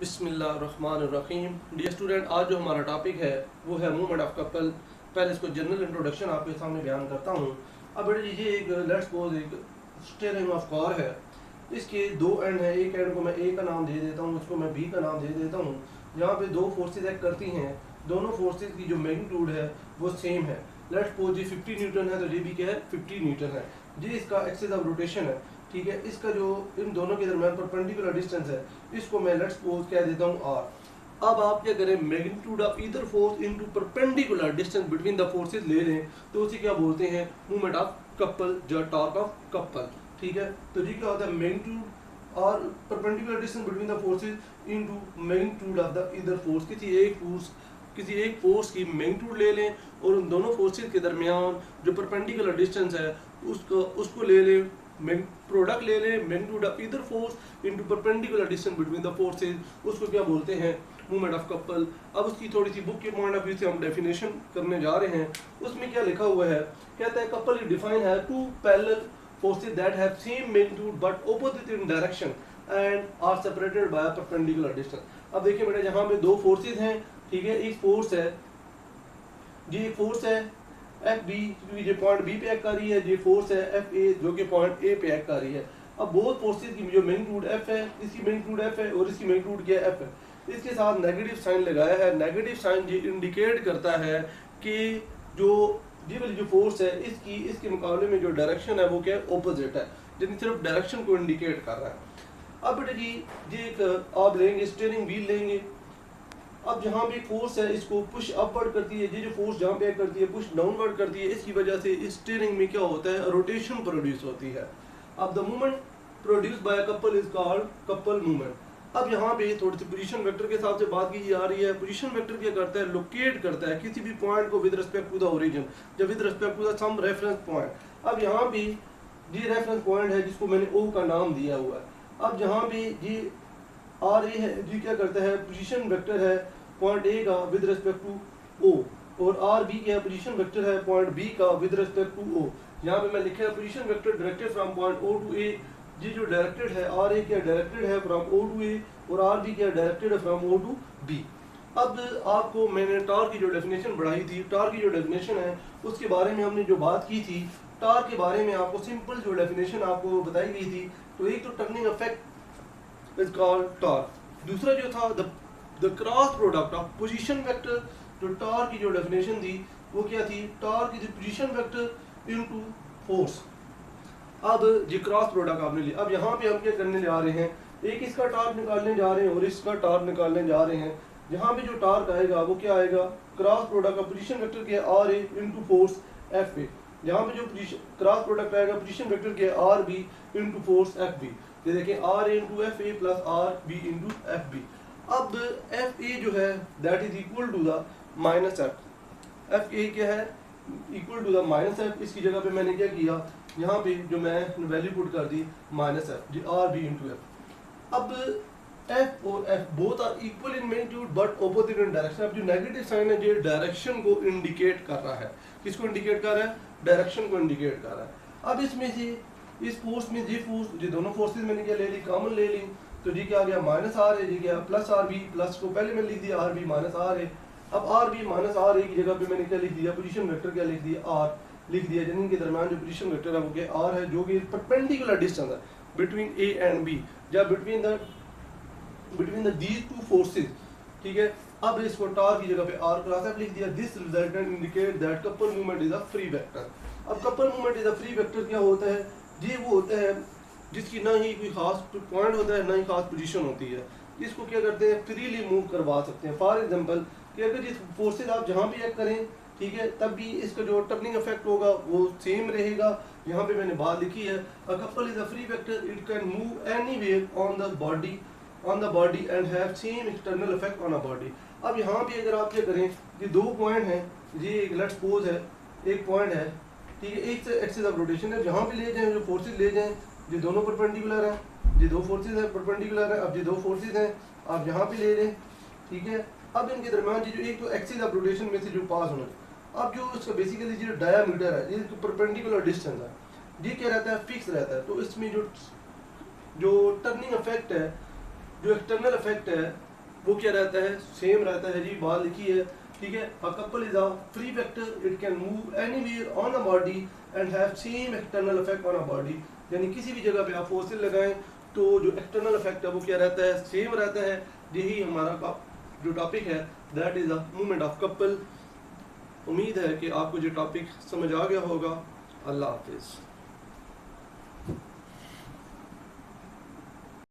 बिस्मिल्लाहिर्रहमानिर्रहीम। Dear student, आज जो हमारा टॉपिक है वो है मूवमेंट ऑफ कपल। पहले इसको जनरल इंट्रोडक्शन आपके सामने बयान करता हूँ। अब बेटा जी, ये एक लेट्स सपोज एक स्टीयरिंग ऑफ कार है। इसके दो एंड है, एक एंड को मैं ए का नाम दे देता हूँ, इसको मैं बी का नाम दे देता हूँ। यहाँ पे दो फोर्सेज एक्ट करती हैं, दोनों फोर्सेज की जो मैग्नीट्यूड है वो सेम है। लेट्स सपोज ये 50 न्यूटन है तो ये भी क्या है 50 न्यूटन है। ये इसका एक्सिस ऑफ रोटेशन है, ठीक है। इसका जो इन दोनों के दरमियान परपेंडिकुलर डिस्टेंस है, इसको मैं लेट्स सपोज कह देता हूँ आर। अब आप क्या करें, magnitude of either force into perpendicular distance between the forces ले लें, तो उसे क्या बोलते हैं, मूवमेंट ऑफ कपल या टॉर्क ऑफ कपल, ठीक है। तो ये क्या होता है, मैग्नीट्यूड और perpendicular distance between the forces into magnitude of the either force. किसी एक फोर्स की मैग्नीट्यूड ले लें और उन दोनों फोर्सेस के दरमियान जो परपेंडिकुलर डिस्टेंस है उसको ले लें, प्रोडक्ट ले लें, magnitude of either force into perpendicular distance between the forces, उसको क्या बोलते हैं, मूवमेंट ऑफ कपल। अब उसकी थोड़ी सी बुक के पॉइंट ऑफ व्यू से हम डेफिनेशन करने जा रहे हैं। उसमें क्या लिखा हुआ है, कहता है कपल इज डिफाइन है two parallel forces that have same magnitude but opposite in direction and are separated by a perpendicular distance। अब देखिए बेटा, यहाँ पे दो फोर्सेज हैं, ठीक है। एक फोर्स है, ये फोर्स है एफ बी, जो पॉइंट बी पे एक्ट कर रही है, ये फोर्स है एफ ए जो कि पॉइंट ए पे एक्ट कर रही है। अब बोथ फोर्सेज की जो मैग्नीट्यूड एफ है, इसकी मैग्नीट्यूड एफ है और इसकी मैग्नीट्यूड क्या एफ है। इसके साथ नेगेटिव साइन लगाया है। नेगेटिव साइन ये इंडिकेट करता है कि जो ये वाली जो फोर्स है इसके मुकाबले में जो डायरेक्शन है वो क्या है, ऑपोजिट है, जिसमें सिर्फ डायरेक्शन को इंडिकेट कर रहा है। अब बेटा जी, ये एक आप लेंगे स्टीयरिंग व्हील लेंगे। अब जहाँ भी फोर्स है इसको पुश अपवर्ड करती है, ये जो फोर्स जहाँ पे करती है पुश डाउनवर्ड करती है, इसकी वजह से इस स्टीयरिंग में क्या होता है, रोटेशन प्रोड्यूस होती है। अब the movement produce by couple is called couple movement. अब यहाँ पे थोड़ी सी पोजीशन वेक्टर के हिसाब से बात की जा रही है। पोजीशन वेक्टर क्या करता है, लोकेट करता है किसी भी पॉइंट को with respect to the origin, जब with respect to the some reference point. अब यहाँ भी ये रेफरेंस पॉइंट है जिसको मैंने ओ का नाम दिया हुआ है। अब जहाँ भी ये आर ए है, ये क्या करता है, पोजीशन वेक्टर है पॉइंट ए का विद रिस्पेक्ट टू ओ, और आर बी क्या पोजीशन वेक्टर है पॉइंट बी का विद रिस्पेक्ट टू ओ। यहाँ पे मैं लिखा है position vector directed from point O to A. ये जो डायरेक्टेड है आर ए क्या डायरेक्टेड है फ्रॉम ओ टू ए, और आर बी क्या डायरेक्टेड है फ्रॉम ओ टू बी। अब आपको मैंने टार की जो डेफिनेशन बढ़ाई थी, टार की जो डेफिनेशन है उसके बारे में हमने जो बात की थी, टार के बारे में आपको सिंपल जो डेफिनेशन आपको बताई गई थी, तो एक तो टर्निंग इफेक्ट इज कॉल्ड टार। दूसरा जो था the cross product of position vector. जो टार की जो डेफिनेशन थी वो क्या थी, टार की पोजीशन वेक्टर इनटू फोर्स। अब ये क्रॉस प्रोडक्ट आपने लिया। अब यहाँ पे हम क्या करने जा रहे हैं, एक इसका टार्क निकालने जा रहे हैं और इसका टार्क निकालने जा रहे हैं। यहाँ पे जो टार्क आएगा वो क्या आएगा, क्रॉस प्रोडक्ट का पोजीशन वेक्टर के r a into force f a. यहाँ पे जो क्रॉस प्रोडक्ट आएगा पोजीशन वेक्टर के r b into force f b. ये देखें r a into f a plus r b into f b. अब एफ ए जो है that is equal to the minus f. F a क्या है, equal to the minus f. इसकी जगह पे मैंने क्या किया, यहाँ पे जो मैं वैल्यू पुट कर दी माइनस एफ, जी आर बी इंटू एफ। अब एफ और f both are equal in magnitude but opposite in direction. अब जो नेगेटिव साइन है ये डायरेक्शन को इंडिकेट कर रहा है। किसको इंडिकेट कर रहा है, डायरेक्शन को इंडिकेट कर रहा है। अब इसमें से इस फोर्स में ये दोनों फोर्सेज मैंने क्या ले ली, कॉमन ले ली, तो जी क्या आ गया माइनस आर है, जी क्या प्लस आर बी। प्लस को पहले मैंने लिख दिया आर बी माइनस आर है। अब R B minus R A की जगह पे मैंने क्या लिख दिया, पोजीशन वेक्टर क्या लिख दिया, आर लिख दिया, जिनके दरमियान जो पोजीशन वेक्टर है वो क्या आर है, जो कि परपेंडिकुलर डिस्टेंस है बिटवीन ए एंड बी, या between the these two forces, ठीक है। अब इसको टार की जगह पे आर क्रॉस एफ लिख दिया। This resultant indicate that couple movement is a free vector. अब couple movement is a free vector क्या होता है, ये वो होता है जिसकी ना ही कोई खास पॉइंट होता है ना ही खास पोजीशन होती है। इसको क्या करते हैं, फ्रीली मूव करवा सकते हैं। फॉर एग्जांपल कि अगर जिस फोर्सेज आप जहाँ भी एक्ट करें, ठीक है, तब भी इसका जो टर्निंग इफेक्ट होगा वो सेम रहेगा। यहाँ पे मैंने बात लिखी है, a couple is a free vector, it can move anywhere on the body and have same external effect on a body. अब यहाँ पे अगर आप क्या करें, ये दो पॉइंट हैं, ये एक लेट्स सपोज है एक पॉइंट है, ठीक है, एक से एक्सिस ऑफ रोटेशन है, जहाँ पे ले जाएं जो फोर्सेज ले जाएं, ये दोनों परपेंडिकुलर हैं, ये दो फोर्सेज हैं परपेंडिकुलर है। अब ये दो फोर्सेज हैं, आप यहाँ पे ले लें, ठीक है। अब इनके दरमियान जो एक तो एक्सिस ऑफ रोटेशन में से जो पास होना, अब जो इसका बेसिकली जो डायामीटर है, ये परपेंडिकुलर डिस्टेंस है, ये क्या रहता है, फिक्स रहता है। तो इसमें जो टर्निंग इफेक्ट है, जो एक्सटर्नल इफेक्ट है, वो क्या रहता है, सेम रहता है जी, बात लिखी है, ठीक है। A couple is a free vector, it can move anywhere on a body and have same external effect on a body. यानी किसी भी जगह पे आप फोर्सेस लगाएं तो जो एक्सटर्नल इफेक्ट है वो क्या रहता है, सेम रहता है। यही हमारा जो टॉपिक है that is the movement of couple. उम्मीद है कि आपको जो टॉपिक समझ आ गया होगा। अल्लाह हाफिज़।